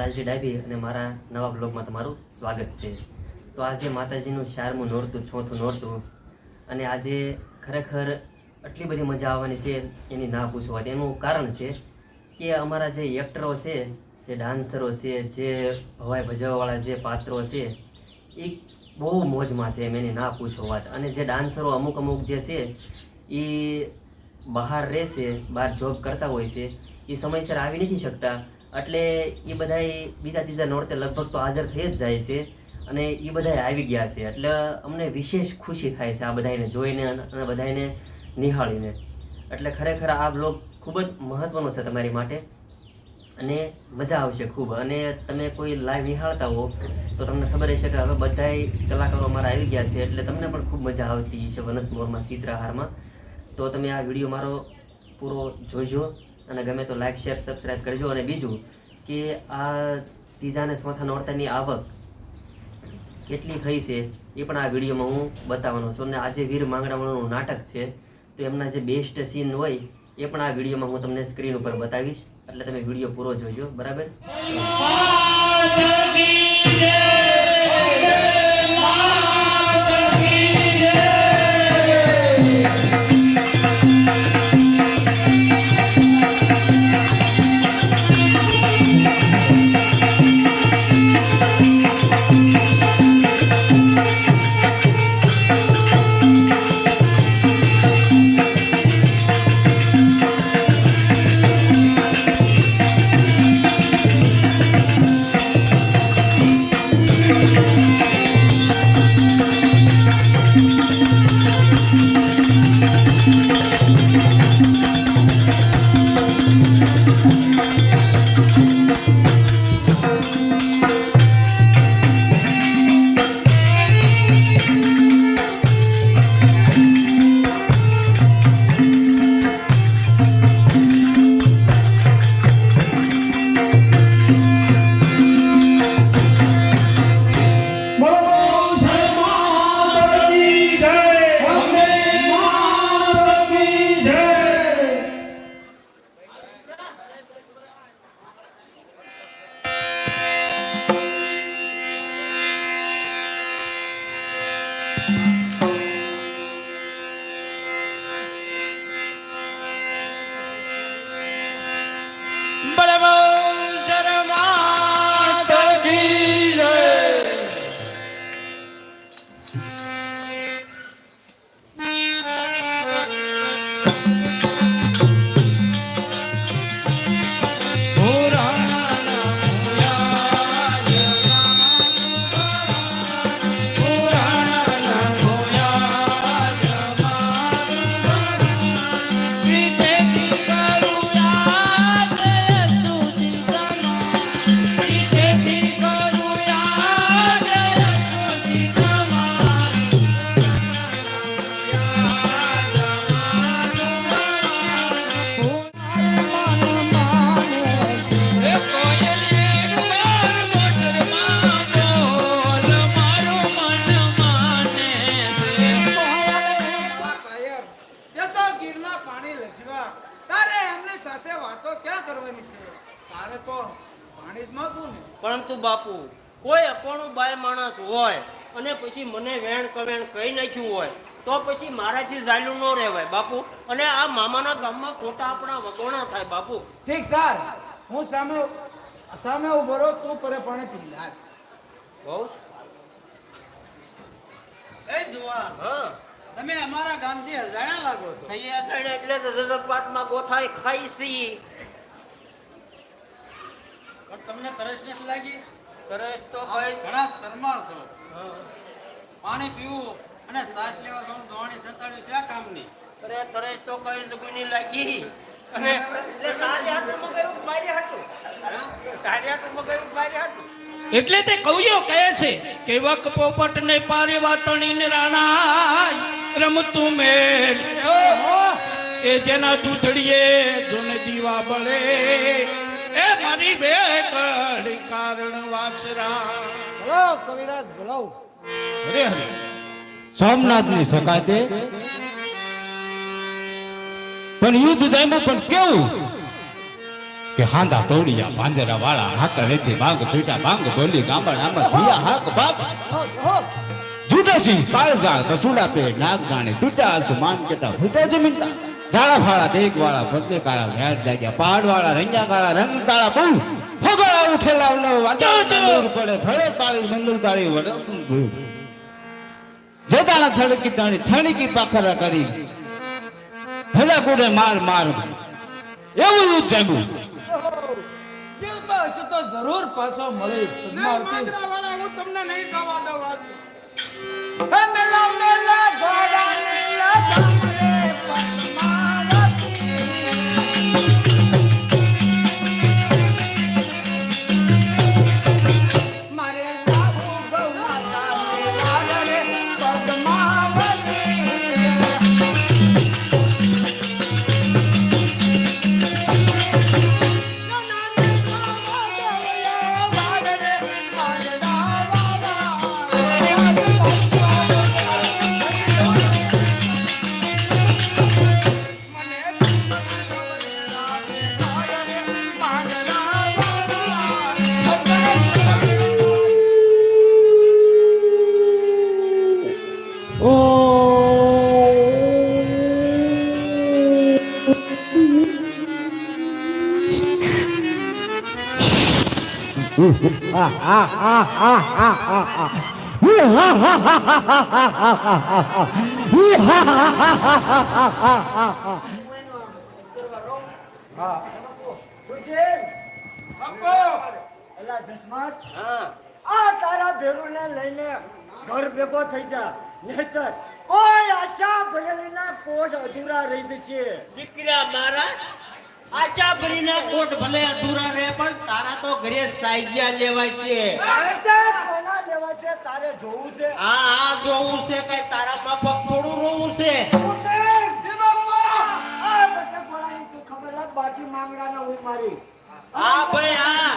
લાલજી ડાભી અને મારા નવા બ્લોગમાં તમારું સ્વાગત છે। તો આજે માતાજીનું 4મું નોરતું 6થું નોરતું અને આજે ખરેખર આટલી બધી મજા આવવાની છે એની ના પૂછવા। એનું કારણ છે કે અમારા જે એક્ટરો છે, જે ડાન્સરો છે, જે ભવાઈ ભજવવાવાળા જે પાત્રો છે એ બહુ મોજમાં છે, એની ના પૂછો વાત। અને જે ડાન્સરો અમુક જે છે એ બહાર રહે છે, બહાર જોબ કરતા હોય છે, એ સમયસર આવી નથી શકતા, એટલે એ બધાય બીજા ત્રીજા નોરતે લગભગ તો હાજર થઈ જ જાય છે અને એ બધાય આવી ગયા છે। એટલે અમને વિશેષ ખુશી થાય છે આ બધાને જોઈને અને બધાને નિહાળીને। એટલે ખરેખર આ બ્લોગ ખૂબ જ મહત્ત્વનો છે તમારી માટે અને મજા આવશે ખૂબ। અને તમે કોઈ લાઈવ નિહાળતા હો તો તમને ખબર હશે કે હવે બધાય કલાકારો અમારા આવી ગયા છે, એટલે તમને પણ ખૂબ મજા આવતી છે વનસ મોરમાં ચિત્રહારમાં। તો તમે આ વિડીયો મારો પૂરો જોઈજો અને ગમે તો લાઈક શેર સબસ્ક્રાઈબ કરજો। અને બીજું કે આ ત્રીજા અને ચોથા નોરતાની આવક કેટલી થઈ છે એ પણ આ વિડીયોમાં હું બતાવવાનો છું। અને આજે વીર માંગડાવાળાનું નાટક છે તો એમના જે બેસ્ટ સીન હોય એ પણ આ વિડીયોમાં હું તમને સ્ક્રીન ઉપર બતાવીશ, એટલે તમે વિડીયો પૂરો જોઈજો, બરાબર? પરંતુ બાપુ કોઈ અકોણું બાય માણસ હોય અને પછી મને વેણ કવેણ કહી નાખ્યું હોય તો પછી મારાથી ઝાલ્યું ન રહેવાય બાપુ। અને આ મામાના ગામમાં ખોટા આપણા વગોણા થાય બાપુ। ઠીક સર, હું સામે ઉભો રહો, તું પરે પાણી પી લે। બહુ એ જુવા હા, તમે અમારા ગામથી અજાણ્યા લાગો છો। સહી અજાણ્યા એટલે તો જજપાતમાં ગોથાઈ ખાઈ સી। પણ તમને તરસ નથી લાગી? તરસ તો ભાઈ ઘણા શરમાળ છો। પાણી પીવું અને શ્વાસ લેવા જવાનું દોવાની સંતાડ્યું છે આ કામની। અરે તરસ તો કઈ જમીની લાગી અને એટલે તે કવિઓ કહે છે કે વક પોપટ ને પારે વાતણી ને રાણા રમતું મેલ એ જેના દૂધડીએ જોને દીવા બળે એ મારી બેકડ કારણ વાછરા। બોલો કવિરાજ બોલો। હરે હરે સોમનાથની સકાતે પણ યુદ્ધ જામ્યું, પણ કેવું કે હાંધા તોડિયા પાંજરા વાળા હાકર રેતી ભાંગ છૂટા ભાંગ બોલી ગામડામાં ભિયા હાક ભાગ જુડાસી કાળજા કસુડા પે નાગ ગાણે તૂટા આસમાન કેટા ફૂટા જમીનતા ઝાડા ફાળા દેગ વાળા ફરતે કાળા વ્યાજ જાગ્યા પહાડ વાળા રંગા કાળા રંગ કાળા બહુ ફગડા ઉઠેલા ઉલવ વાદળના દૂર પડે થળે તાળી મંદુર તાળી વડે જેદાના છડકી તાણી થણીકી પાખરા કરી હેડા ગુડે માર માર એવું જાગું જીવતો હશે તો જરૂર પાછો મળીશ પદ્માવતી. હું તમને નહીં જવા દઉં વાસુ. હે મેલા મેલા ઘોડા મેલા ધામરે પદ્માવતી. મારે જાવું ગૌમાતા મેલા રે પદ્માવતી. હા સુજીત બાપુ અલા જસમત હા આ તારા ભેરુને લઈને ઘર ભેગો થઈ જા નહીતર કોઈ આશા ભરેલીના કોઢ અધૂરા રહી જશે. દીકરા મારા આચા ભરીના કોટ ભલે અધૂરા રહે પણ તારા તો ઘરે સાઈજ્યા લેવાય છે. તારે છે કોના લેવા છે તારે જોવું છે. હા જોવું છે કઈ તારા માફક થોડું રોવું છે. આ બટકવાળાની તું ખબર લાગ બાકી માંગડાના હું મારી. હા ભાઈ હા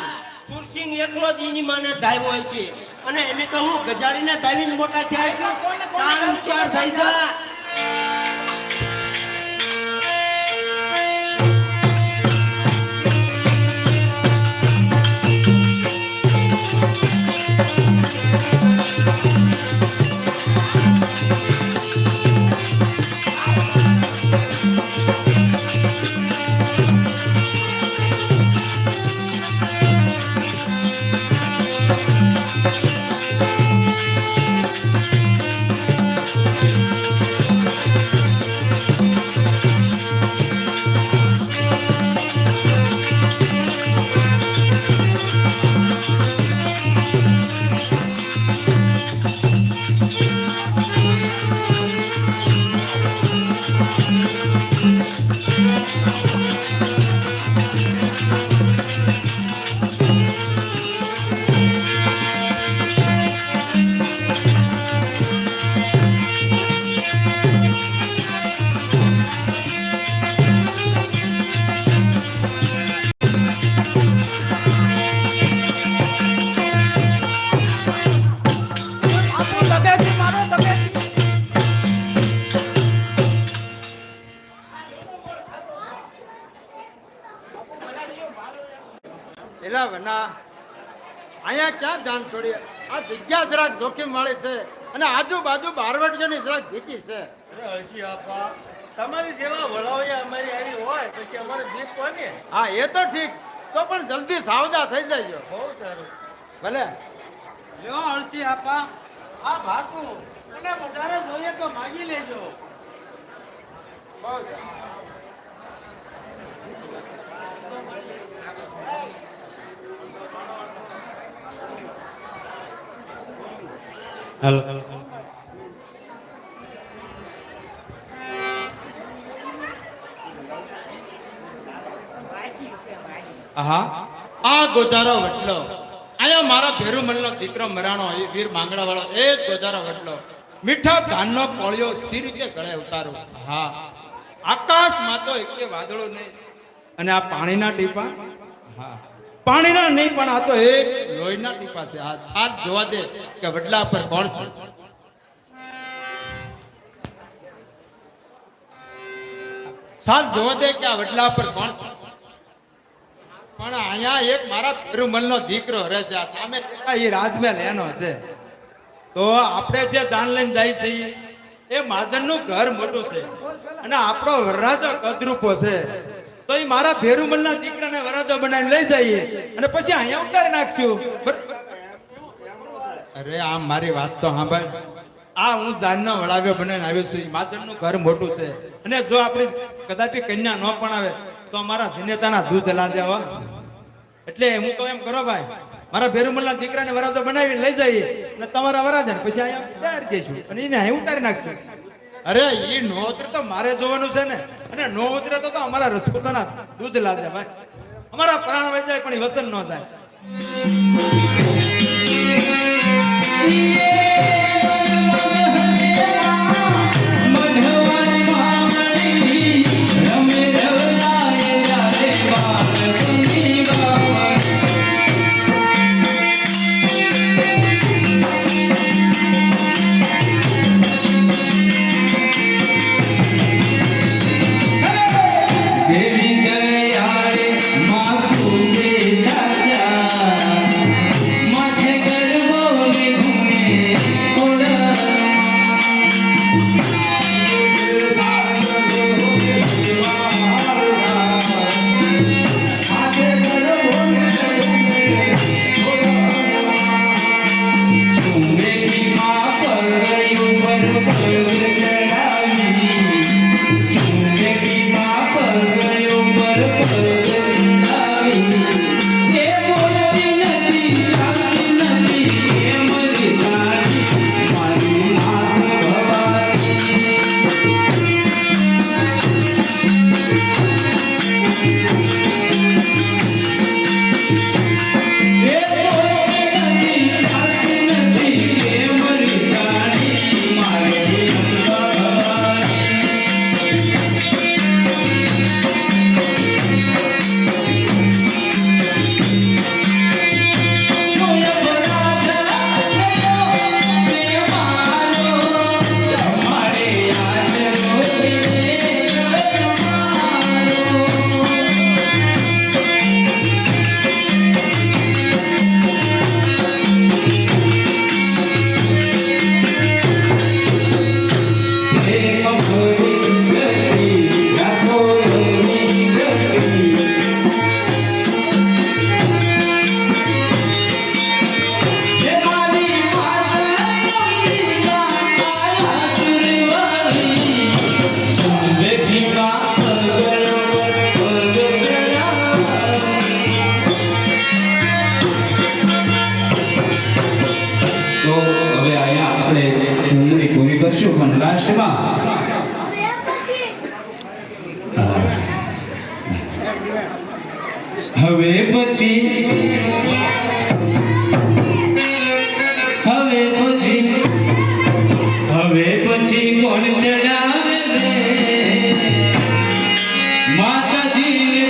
સુરસિંહ એકલો જ એની માને ધાવ્યો છે અને એને તો હું ગજાડીને ધાવીને મોટા થયા છે. તાર હોશિયાર થઈ જા. એલા વના અહીંયા ક્યાં જાન છોડી આ જગ્યા જરાક જોખીમ વાળી છે અને આજુબાજુ બારવટીઓની જરાક ભીતી છે. હસી આપા તમારી સેવા વળાવયા અમારી આવી હોય પછી અમારે દીપ કોને હા એ તો ઠીક તો પણ જલ્દી સાવધા થઈ જાય. બહુ સારું ભલે લ્યો અળસી આપા આ ભાતું અને વધારે જોઈએ તો માગી લેજો. આ ગોજારો વટલો અહીંયા મારા ભેરુમલનો દીકરો મરાણો એ વીર માંગડા વાળો એ જ ગોજારો વટલો મીઠા ધાનનો કોળિયો સ્થિર રીતે ગળે ઉતારો. હા આકાશમાં તો એકે વાદળો નહીં અને આ પાણીના ટીપા હા પાણીના નહીં પણ આ તો એક લોહીના ટીપા છે. આ સાથ જોવા દે કે વડલા પર કોણ છે. સાથ જોવા દે કે આ વડલા પર કોણ છે. પણ અહીંયા એક મારા પેરુમલનો દીકરો રહે છે આ સામે એ રાજમહેલ એનો છે તો આપણે જે જાન લઈને જાય છે એ મહાજનનું ઘર મોટું છે અને આપણો વરરાજો કદરૂપો છે તો એ મારા ભેરુમલના દીકરાને વરરાજો બનાવીને લઈ જઈએ અને પછી અહીંયા ઉતારી નાખશું અરે આમ મારી વાત તો સાંભળ આ હું જાનનો વડાવ્યો બનાવીને આવ્યો છું મહાજનનું ઘર મોટું છે અને જો આપણી કદાપી કન્યા ન પણ આવે તો અમારા જનેતાના દૂધ લાજે હો એટલે હું તો એમ કરો ભાઈ મારા ભેરુમલના દીકરાને વરાજો બનાવીને લઈ જઈએ અને તમારા વરાજાને પછી અહીંયા તૈયાર જઈશું અને એને અહીં ઉતારી નાખશું અરે એ નો ઉતરે તો મારે જોવાનું છે ને અને નો ઉતરે તો અમારા રસપૂતાના દૂધ લાજે ભાઈ અમારા પ્રાણ વહી જાય પણ એ વસન ન થાય કરશું પણ લાસ્ટમાં હવે પછી કોણ ચડાવે રે માતાજીને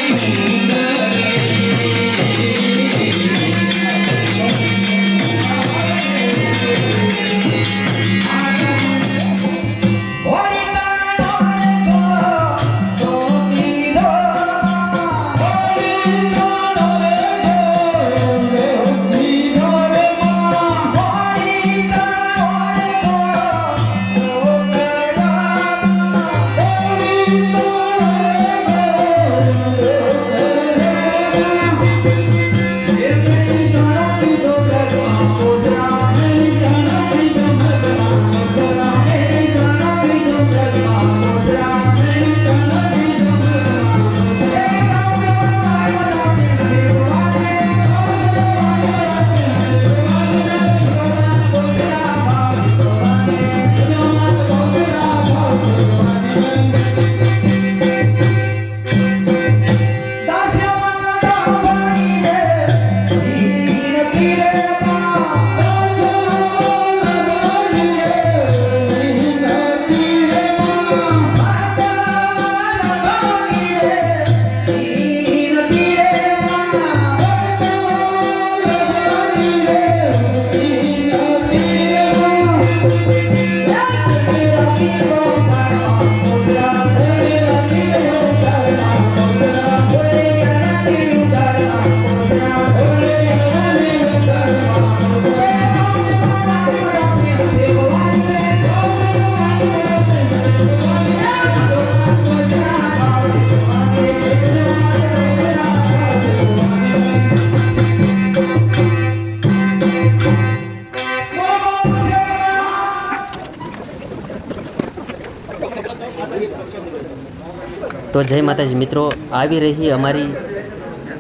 તો જય માતાજી મિત્રો, આવી રહી અમારી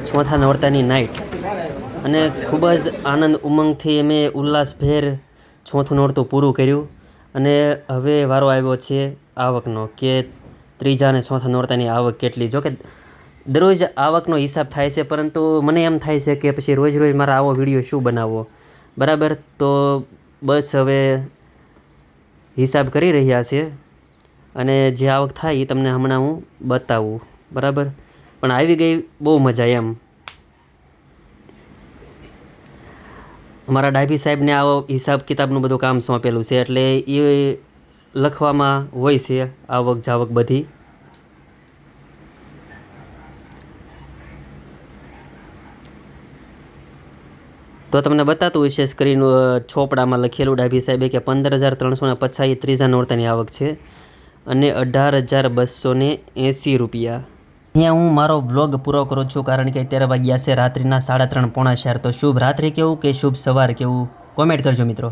ચોથા નોરતાની નાઇટ અને ખૂબ જ આનંદ ઉમંગથી અમે ઉલ્લાસભેર ચોથું નોરતું પૂરું કર્યું. અને હવે વારો આવ્યો છે આવકનો, કે ત્રીજા અને ચોથા નોરતાની આવક કેટલી. જો કે દરરોજ આવકનો હિસાબ થાય છે, પરંતુ મને એમ થાય છે કે પછી રોજ રોજ મારા આવો વિડીયો શું બનાવવો, બરાબર. તો બસ હવે હિસાબ કરી રહ્યા છે અને જે આવક થાય એ તમને હમણાં હું બતાવું, બરાબર. પણ આવી ગઈ બહુ મજા એમ. અમારા ડાભી સાહેબને આવો હિસાબ કિતાબનું બધું કામ સોંપેલું છે, એટલે એ લખવામાં હોય છે આવક જાવક બધી. તો તમને બતાતું હશે સ્ક્રીન ચોપડામાં લખેલું ડાભી સાહેબે કે 15,350 ત્રીજા નોરતાની આવક છે અને 18,280 રૂપિયા. અહીંયા હું મારો બ્લોગ પૂરો કરું છું, કારણ કે અત્યારે વાગ્યા છે રાત્રિના 3:30 પોણા 4. તો શુભ રાત્રિ કેવું કે શુભ સવાર કેવું કોમેન્ટ કરજો મિત્રો.